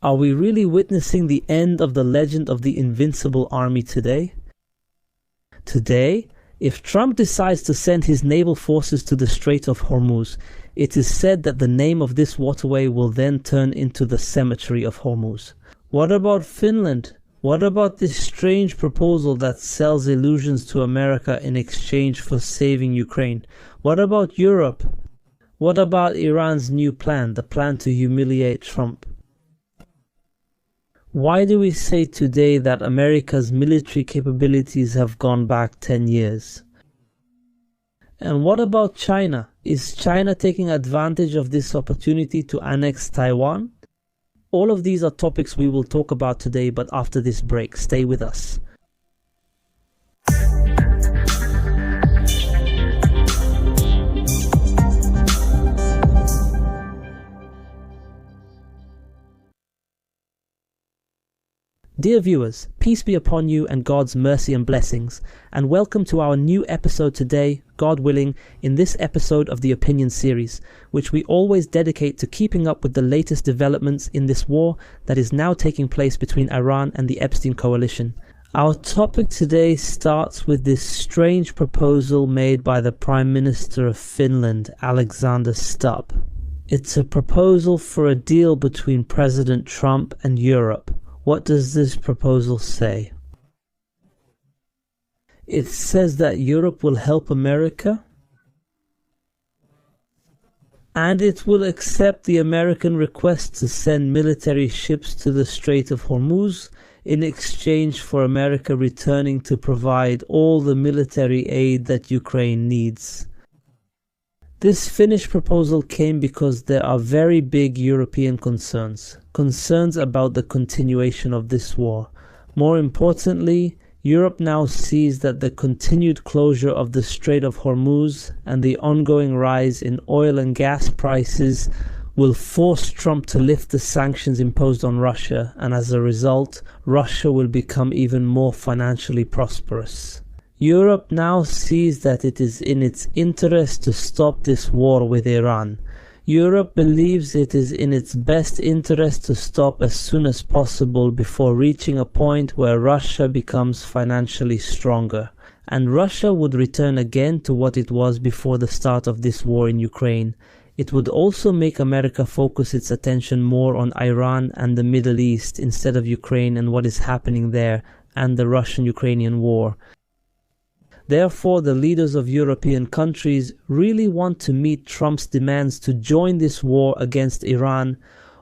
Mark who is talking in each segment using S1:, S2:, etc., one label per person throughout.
S1: Are we really witnessing the end of the legend of the invincible army today? Today, if Trump decides to send his naval forces to the Strait of Hormuz, it is said that the name of this waterway will then turn into the cemetery of Hormuz. What about Finland? What about this strange proposal that sells illusions to America in exchange for saving Ukraine? What about Europe? What about Iran's new plan, the plan to humiliate Trump? Why do we say today that America's military capabilities have gone back 10 years? And what about China? Is China taking advantage of this opportunity to annex Taiwan? All of these are topics we will talk about today, but after this break, stay with us. Dear viewers, peace be upon you and God's mercy and blessings, and welcome to our new episode today, God willing, in this episode of the Opinion series, which we always dedicate to keeping up with the latest developments in this war that is now taking place between Iran and the Epstein coalition. Our topic today starts with this strange proposal made by the Prime Minister of Finland, Alexander Stubb. It's a proposal for a deal between President Trump and Europe. What does this proposal say? It says that Europe will help America and it will accept the American request to send military ships to the Strait of Hormuz in exchange for America returning to provide all the military aid that Ukraine needs. This Finnish proposal came because there are very big European concerns about the continuation of this war. More importantly, Europe now sees that the continued closure of the Strait of Hormuz and the ongoing rise in oil and gas prices will force Trump to lift the sanctions imposed on Russia, and as a result, Russia will become even more financially prosperous. Europe now sees that it is in its interest to stop this war with Iran. Europe believes it is in its best interest to stop as soon as possible before reaching a point where Russia becomes financially stronger, and Russia would return again to what it was before the start of this war in Ukraine. It would also make America focus its attention more on Iran and the Middle East instead of Ukraine and what is happening there and the Russian-Ukrainian war. Therefore, the leaders of European countries really want to meet Trump's demands to join this war against Iran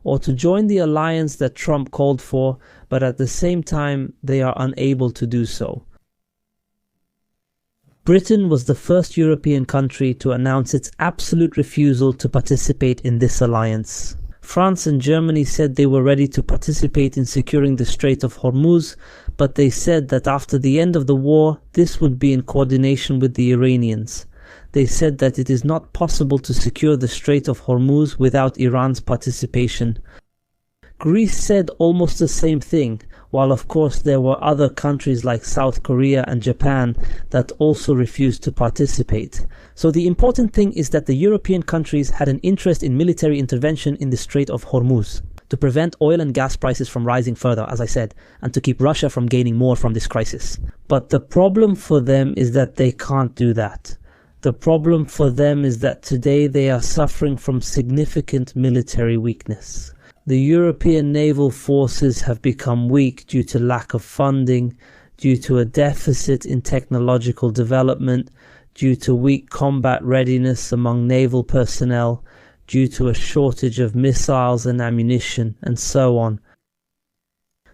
S1: or to join the alliance that Trump called for, but at the same time they are unable to do so. Britain was the first European country to announce its absolute refusal to participate in this alliance. France and Germany said they were ready to participate in securing the Strait of Hormuz, but they said that after the end of the war, this would be in coordination with the Iranians. They said that it is not possible to secure the Strait of Hormuz without Iran's participation. Greece said almost the same thing, while of course there were other countries like South Korea and Japan that also refused to participate. So the important thing is that the European countries had an interest in military intervention in the Strait of Hormuz to prevent oil and gas prices from rising further, as I said, and to keep Russia from gaining more from this crisis. But the problem for them is that they can't do that. The problem for them is that today they are suffering from significant military weakness. The European naval forces have become weak due to lack of funding, due to a deficit in technological development, due to weak combat readiness among naval personnel, due to a shortage of missiles and ammunition, and so on.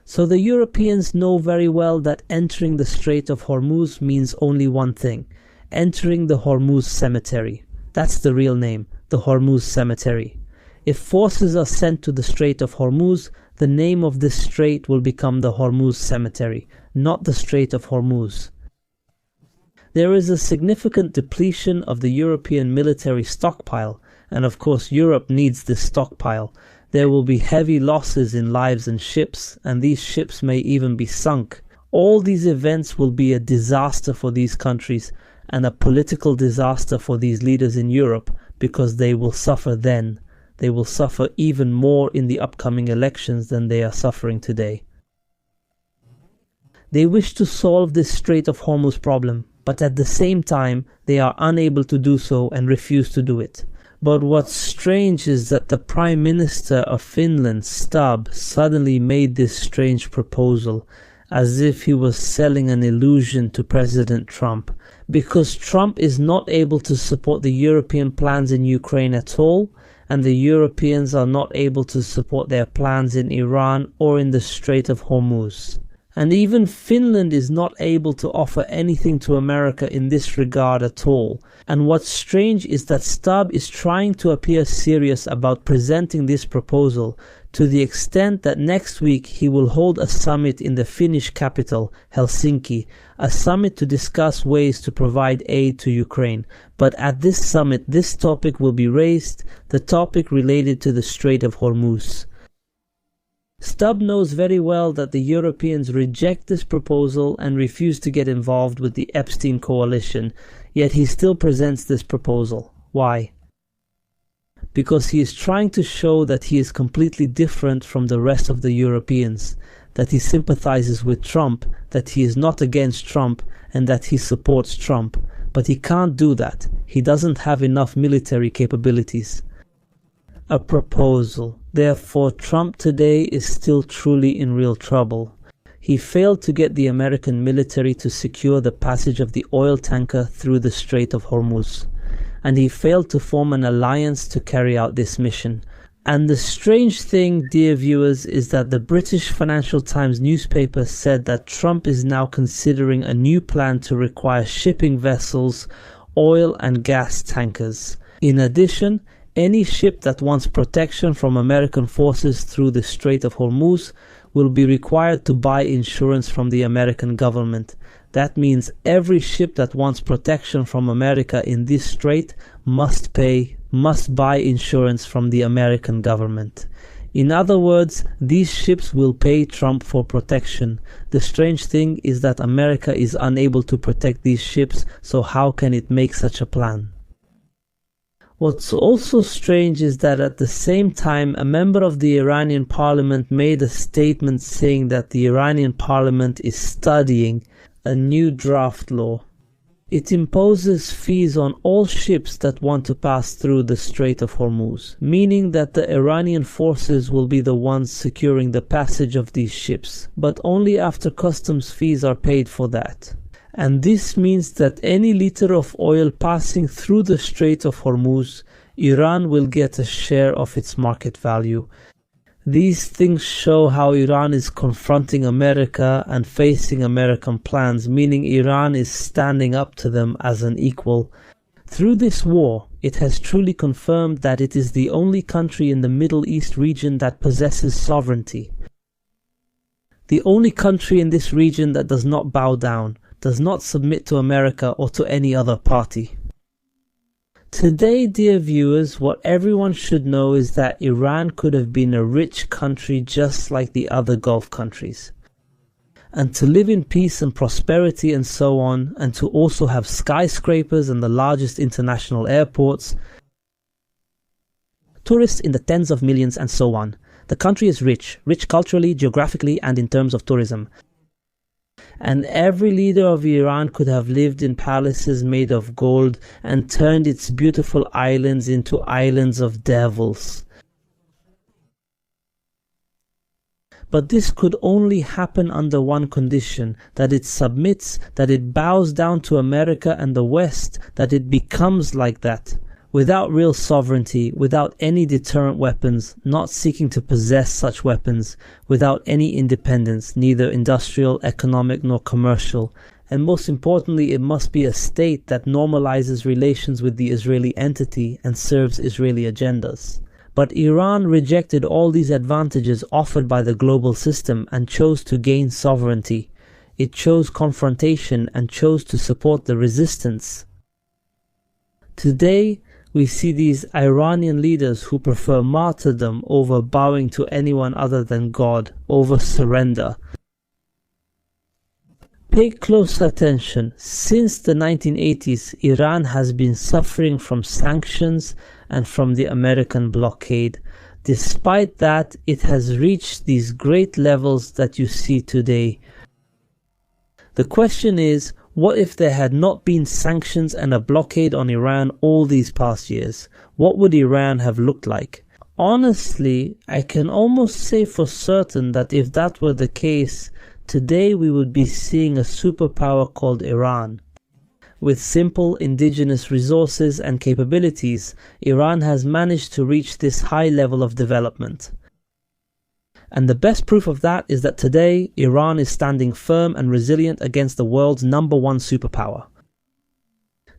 S1: So the Europeans know very well that entering the Strait of Hormuz means only one thing: entering the Hormuz Cemetery. That's the real name, the Hormuz Cemetery. If forces are sent to the Strait of Hormuz, the name of this strait will become the Hormuz Cemetery, not the Strait of Hormuz. There is a significant depletion of the European military stockpile, and of course Europe needs this stockpile. There will be heavy losses in lives and ships, and these ships may even be sunk. All these events will be a disaster for these countries and a political disaster for these leaders in Europe, because they will suffer then. they will suffer even more in the upcoming elections than they are suffering today. They wish to solve this Strait of Hormuz problem, but at the same time, they are unable to do so and refuse to do it. But what's strange is that the Prime Minister of Finland, Stubb, suddenly made this strange proposal, as if he was selling an illusion to President Trump. Because Trump is not able to support the European plans in Ukraine at all, and the Europeans are not able to support their plans in Iran or in the Strait of Hormuz. And even Finland is not able to offer anything to America in this regard at all. And what's strange is that Stubb is trying to appear serious about presenting this proposal, to the extent that next week he will hold a summit in the Finnish capital, Helsinki, a summit to discuss ways to provide aid to Ukraine. But at this summit, this topic will be raised, the topic related to the Strait of Hormuz. Stubb knows very well that the Europeans reject this proposal and refuse to get involved with the Epstein coalition, yet he still presents this proposal. Why? Because he is trying to show that he is completely different from the rest of the Europeans, that he sympathizes with Trump, that he is not against Trump, and that he supports Trump. But he can't do that. He doesn't have enough military capabilities. A proposal. Therefore, Trump today is still truly in real trouble. He failed to get the American military to secure the passage of the oil tanker through the Strait of Hormuz. And he failed to form an alliance to carry out this mission. And the strange thing, dear viewers, is that the British Financial Times newspaper said that Trump is now considering a new plan to require shipping vessels, oil and gas tankers. In addition, any ship that wants protection from American forces through the Strait of Hormuz will be required to buy insurance from the American government. That means every ship that wants protection from America in this strait must buy insurance from the American government. In other words, these ships will pay Trump for protection. The strange thing is that America is unable to protect these ships, so how can it make such a plan? What's also strange is that at the same time, a member of the Iranian parliament made a statement saying that the Iranian parliament is studying a new draft law. It imposes fees on all ships that want to pass through the Strait of Hormuz, meaning that the Iranian forces will be the ones securing the passage of these ships, but only after customs fees are paid for that. And this means that any liter of oil passing through the Strait of Hormuz, Iran will get a share of its market value. These things show how Iran is confronting America and facing American plans, meaning Iran is standing up to them as an equal. Through this war, it has truly confirmed that it is the only country in the Middle East region that possesses sovereignty. The only country in this region that does not bow down, does not submit to America or to any other party. Today, dear viewers, what everyone should know is that Iran could have been a rich country just like the other Gulf countries. And to live in peace and prosperity and so on, and to also have skyscrapers and the largest international airports, tourists in the tens of millions and so on. The country is rich culturally, geographically and in terms of tourism. And every leader of Iran could have lived in palaces made of gold and turned its beautiful islands into islands of devils. But this could only happen under one condition, that it submits, that it bows down to America and the West, that it becomes like that. Without real sovereignty, without any deterrent weapons, not seeking to possess such weapons, without any independence, neither industrial, economic nor commercial. And most importantly, it must be a state that normalizes relations with the Israeli entity and serves Israeli agendas. But Iran rejected all these advantages offered by the global system and chose to gain sovereignty. It chose confrontation and chose to support the resistance. Today, we see these Iranian leaders who prefer martyrdom over bowing to anyone other than God, over surrender. Pay close attention. Since the 1980s, Iran has been suffering from sanctions and from the American blockade. Despite that, it has reached these great levels that you see today. The question is, what if there had not been sanctions and a blockade on Iran all these past years? What would Iran have looked like? Honestly, I can almost say for certain that if that were the case, today we would be seeing a superpower called Iran. With simple indigenous resources and capabilities, Iran has managed to reach this high level of development. And the best proof of that is that today, Iran is standing firm and resilient against the world's #1 superpower.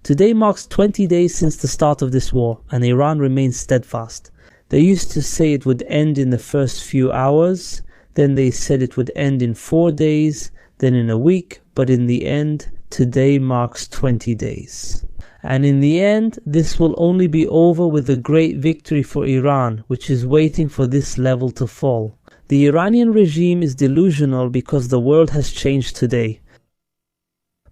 S1: Today marks 20 days since the start of this war, and Iran remains steadfast. They used to say it would end in the first few hours, then they said it would end in 4 days, then in a week, but in the end, today marks 20 days. And in the end, this will only be over with a great victory for Iran, which is waiting for this level to fall. The Iranian regime is delusional because the world has changed today.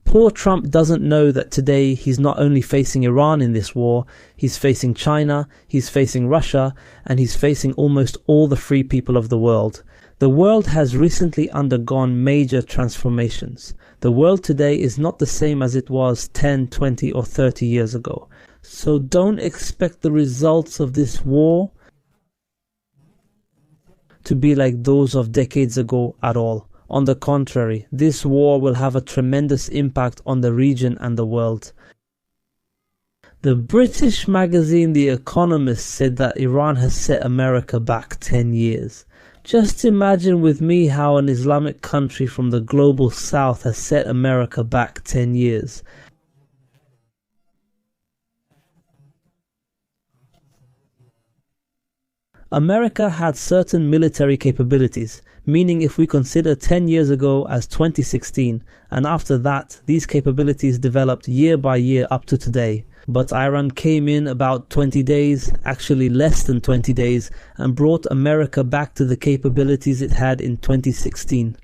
S1: Poor Trump doesn't know that today he's not only facing Iran in this war, he's facing China, he's facing Russia, and he's facing almost all the free people of the world. The world has recently undergone major transformations. The world today is not the same as it was 10, 20 or 30 years ago. So don't expect the results of this war to be like those of decades ago at all. On the contrary, this war will have a tremendous impact on the region and the world. The British magazine The Economist said that Iran has set America back 10 years. Just imagine with me how an Islamic country from the global south has set America back 10 years. America had certain military capabilities, meaning if we consider 10 years ago as 2016, and after that, these capabilities developed year by year up to today. But Iran came in about 20 days, actually less than 20 days, and brought America back to the capabilities it had in 2016.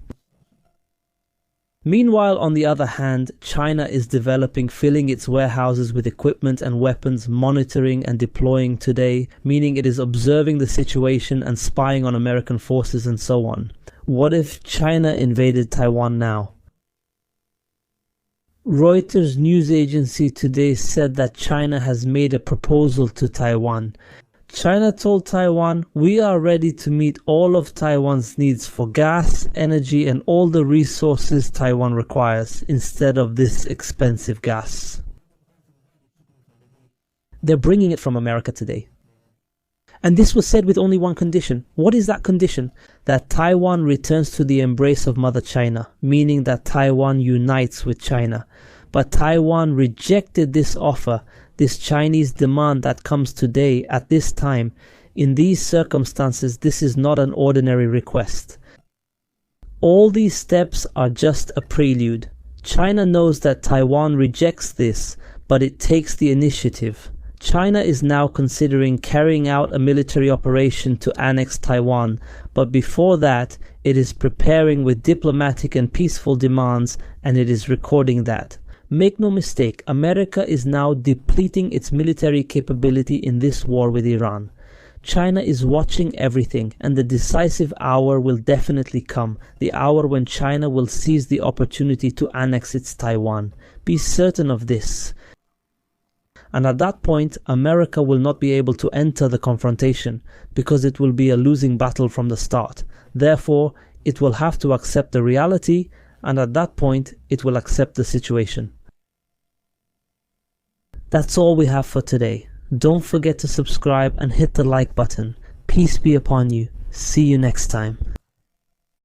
S1: Meanwhile, on the other hand, China is developing, filling its warehouses with equipment and weapons, monitoring and deploying today, meaning it is observing the situation and spying on American forces and so on. What if China invaded Taiwan now? Reuters news agency today said that China has made a proposal to Taiwan. China told Taiwan, "We are ready to meet all of Taiwan's needs for gas, energy and all the resources Taiwan requires instead of this expensive gas." They're bringing it from America today. And this was said with only one condition. What is that condition? That Taiwan returns to the embrace of Mother China, meaning that Taiwan unites with China. But Taiwan rejected this offer, this Chinese demand that comes today at this time. In these circumstances, this is not an ordinary request. All these steps are just a prelude. China knows that Taiwan rejects this, but it takes the initiative. China is now considering carrying out a military operation to annex Taiwan, but before that, it is preparing with diplomatic and peaceful demands, and it is recording that. Make no mistake, America is now depleting its military capability in this war with Iran. China is watching everything, and the decisive hour will definitely come, the hour when China will seize the opportunity to annex its Taiwan. Be certain of this. And at that point, America will not be able to enter the confrontation, because it will be a losing battle from the start. Therefore, it will have to accept the reality, and at that point, it will accept the situation. That's all we have for today. Don't forget to subscribe and hit the like button. Peace be upon you. See you next time.